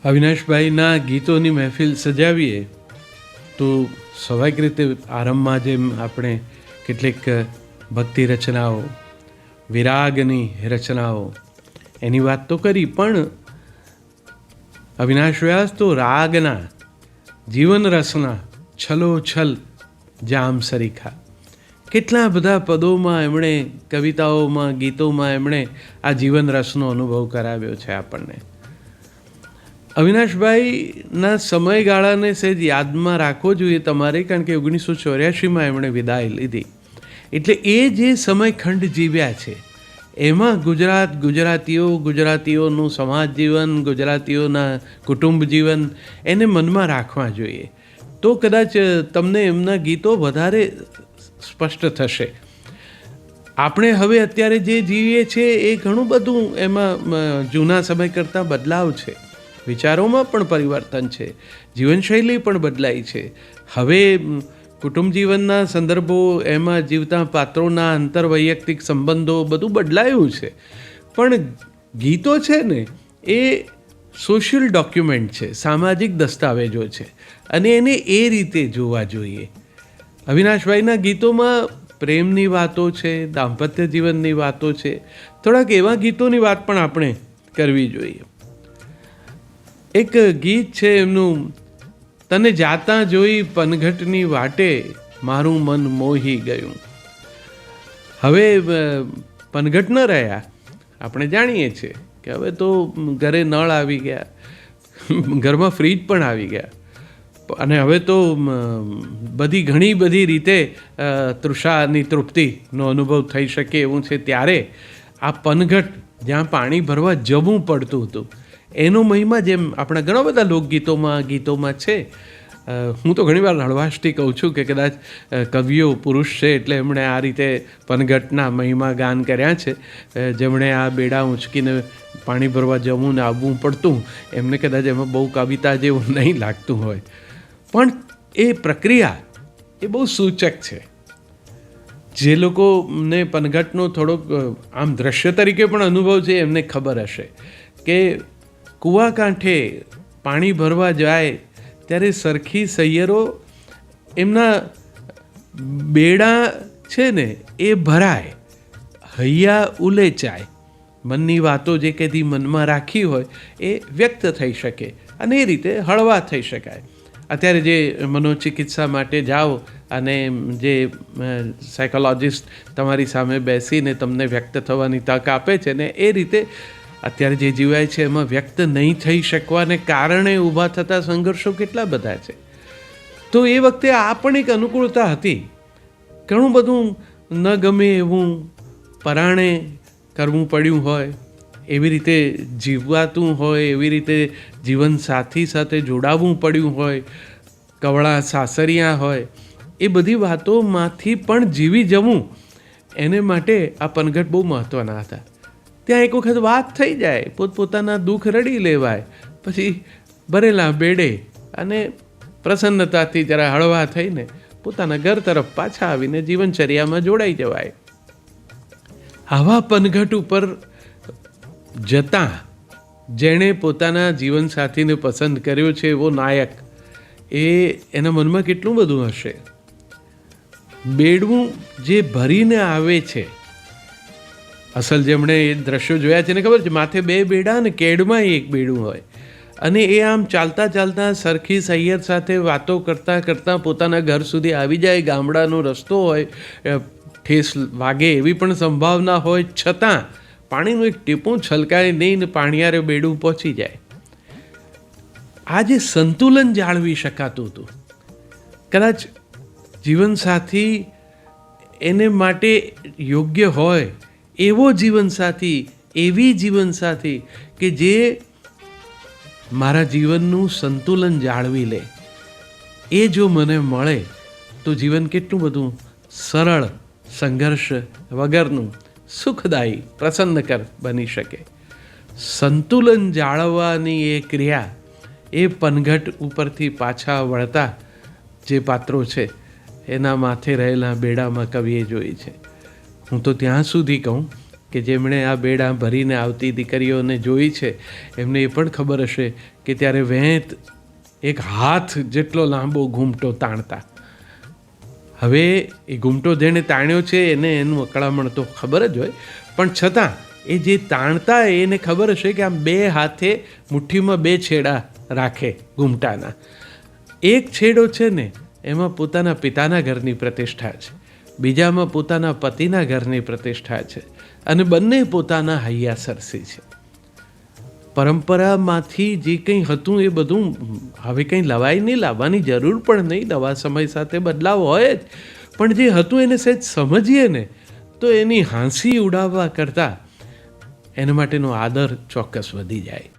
અવિનાશભાઈના ગીતોની મહેફિલ સજાવીએ તો સ્વાભાવિક રીતે આરંભમાં જેમ આપણે કેટલીક ભક્તિ રચનાઓ, વિરાગની રચનાઓ એની વાત તો કરી, પણ અવિનાશ વ્યાસ તો રાગના, જીવન રસના છલોછલ જામ સરીખા કેટલા બધા પદોમાં એમણે, કવિતાઓમાં, ગીતોમાં એમણે આ જીવન રસનો અનુભવ કરાવ્યો છે આપણને. અવિનાશભાઈના સમયગાળાને સહેજ યાદમાં રાખવો જોઈએ તમારે, કારણ કે 1984માં એમણે વિદાય લીધી. એટલે એ જે સમયખંડ જીવ્યા છે એમાં ગુજરાતીઓનું સમાજ જીવન, ગુજરાતીઓના કુટુંબ જીવન એને મનમાં રાખવા જોઈએ. તો કદાચ તમને એમના ગીતો વધારે સ્પષ્ટ થશે. આપણે હવે અત્યારે જે જીવીએ છીએ એ ઘણું બધું એમાં જૂના સમય કરતાં બદલાવ છે. વિચારોમાં પણ પરિવર્તન છે, જીવનશૈલી પણ બદલાઈ છે. હવે કુટુંબ જીવનના સંદર્ભો, એમાં જીવતા પાત્રોના આંતરવૈયક્તિક સંબંધો બધું બદલાયું છે. પણ ગીતો છે ને એ સોશિયલ ડોક્યુમેન્ટ છે, સામાજિક દસ્તાવેજો છે, અને એને એ રીતે જોવા જોઈએ. અવિનાશભાઈના ગીતોમાં પ્રેમની વાતો છે, દાંપત્ય જીવનની વાતો છે. થોડાક એવા ગીતોની વાત પણ આપણે કરવી જોઈએ. એક ગીત છે એમનું, તને જાતા જોઈ પનઘટની વાટે મારું મન મોહી ગયું. હવે પનઘટ ન રહ્યા, આપણે જાણીએ છીએ કે હવે તો ઘરે નળ આવી ગયા, ઘરમાં ફ્રીજ પણ આવી ગયા, અને હવે તો ઘણી બધી રીતે તૃષાની તૃપ્તિનો અનુભવ થઈ શકે એવું છે. ત્યારે આ પનઘટ જ્યાં પાણી ભરવા જવું પડતું હતું એનો મહિમા જેમ આપણા ઘણા બધા ગીતોમાં છે. હું તો ઘણીવાર હળવાશથી કહું છું કે કદાચ કવિઓ પુરુષ છે એટલે એમણે આ રીતે પનઘટના મહિમા ગાન કર્યા છે. જેમણે આ બેડા ઊંચકીને પાણી ભરવા જવું ને આવવું પડતું, એમને કદાચ એમાં બહુ કવિતા જેવું નહીં લાગતું હોય, પણ એ પ્રક્રિયા એ બહુ સૂચક છે. જે લોકોને પનઘટનો થોડોક આમ દ્રશ્ય તરીકે પણ અનુભવ છે એમને ખબર હશે કે કૂવા કાંઠે પાણી ભરવા જાય ત્યારે સરખી સૈયરો એમના બેડા છે ને એ ભરાય, હૈયા ઉલેચાય, મનની વાતો જે કદી મનમાં રાખી હોય એ વ્યક્ત થઈ શકે અને એ રીતે હળવા થઈ શકાય. અત્યારે જે મનોચિકિત્સા માટે જાઓ અને જે સાયકોલોજિસ્ટ તમારી સામે બેસીને તમને વ્યક્ત થવાની તક આપે છે ને, એ રીતે અત્યારે જે જીવાય છે એમાં વ્યક્ત નહીં થઈ શકવાને કારણે ઊભા થતા સંઘર્ષો કેટલા બધા છે. તો એ વખતે આ પણ એક અનુકૂળતા હતી. ઘણું બધું ન ગમે એવું પરાણે કરવું પડ્યું હોય, એવી રીતે જીવાતું હોય, એવી રીતે જીવનસાથી સાથે જોડાવવું પડ્યું હોય, કવળા સાસરિયા હોય, એ બધી વાતોમાંથી પણ જીવી જવું, એને માટે આ પનઘટ બહુ મહત્ત્વના હતા. ત્યાં એક વખત વાત થઈ જાય, પોતપોતાના દુઃખ રડી લેવાય, પછી ભરેલા બેડે અને પ્રસન્નતાથી જરા હળવા થઈને પોતાના ઘર તરફ પાછા આવીને જીવનચર્યામાં જોડાઈ જવાય. આવા પનઘટ ઉપર જતાં જેણે પોતાના જીવનસાથીને પસંદ કર્યો છે એવો નાયક, એના મનમાં કેટલું બધું હશે. બેડવું જે ભરીને આવે છે, અસલ જેમણે એ દ્રશ્યો જોયા છે ને ખબર છે, માથે 2 બેડા અને કેડમાં એક બેડું હોય, અને એ આમ ચાલતા ચાલતા સરખી સૈયર સાથે વાતો કરતાં કરતાં પોતાના ઘર સુધી આવી જાય. ગામડાનો રસ્તો હોય, ઠેસ વાગે એવી પણ સંભાવના હોય, છતાં પાણીનું એક ટીપું છલકાય નહીં ને પાણીયારે બેડું પહોંચી જાય. આ જે સંતુલન જાળવી શકાતું હતું, કદાચ જીવનસાથી એને માટે યોગ્ય હોય એવો જીવનસાથી, એવી જીવનસાથી કે જે મારા જીવનનું સંતુલન જાળવી લે, એ જો મને મળે તો જીવન કેટલું બધું સરળ, સંઘર્ષ વગરનું, સુખદાયી, પ્રસન્નકર બની શકે. સંતુલન જાળવવાની એ ક્રિયા એ પનઘટ ઉપરથી પાછા વળતા જે પાત્રો છે એના માથે રહેલા બેડામાં કવિએ જોઈ છે. હું તો ત્યાં સુધી કહું કે જેમણે આ બેડા ભરીને આવતી દીકરીઓને જોઈ છે એમને એ પણ ખબર હશે કે ત્યારે વેંત એક હાથ જેટલો લાંબો ઘૂમટો તાણતા. હવે એ ઘૂમટો જેણે તાણ્યો છે એને એનું અકળામણ તો ખબર જ હોય, પણ છતાં એ જે તાણતા એને ખબર હશે કે આમ બે હાથે મુઠ્ઠીમાં બે છેડા રાખે ઘૂમટાના. એક છેડો છે ને એમાં પોતાના પિતાના ઘરની પ્રતિષ્ઠા છે, બીજામાં પોતાના પતિના ઘરની પ્રતિષ્ઠા છે, અને બંને પોતાના હૈયા સરસી છે. પરંપરામાંથી જે કંઈ હતું એ બધું હવે કંઈ લવાય નહીં, લાવવાની જરૂર પણ નહીં, નવા સમય સાથે બદલાવ હોય જ, પણ જે હતું એને સહેજ સમજીએ ને તો એની હાંસી ઉડાવવા કરતાં એના માટેનો આદર ચોક્કસ વધી જાય.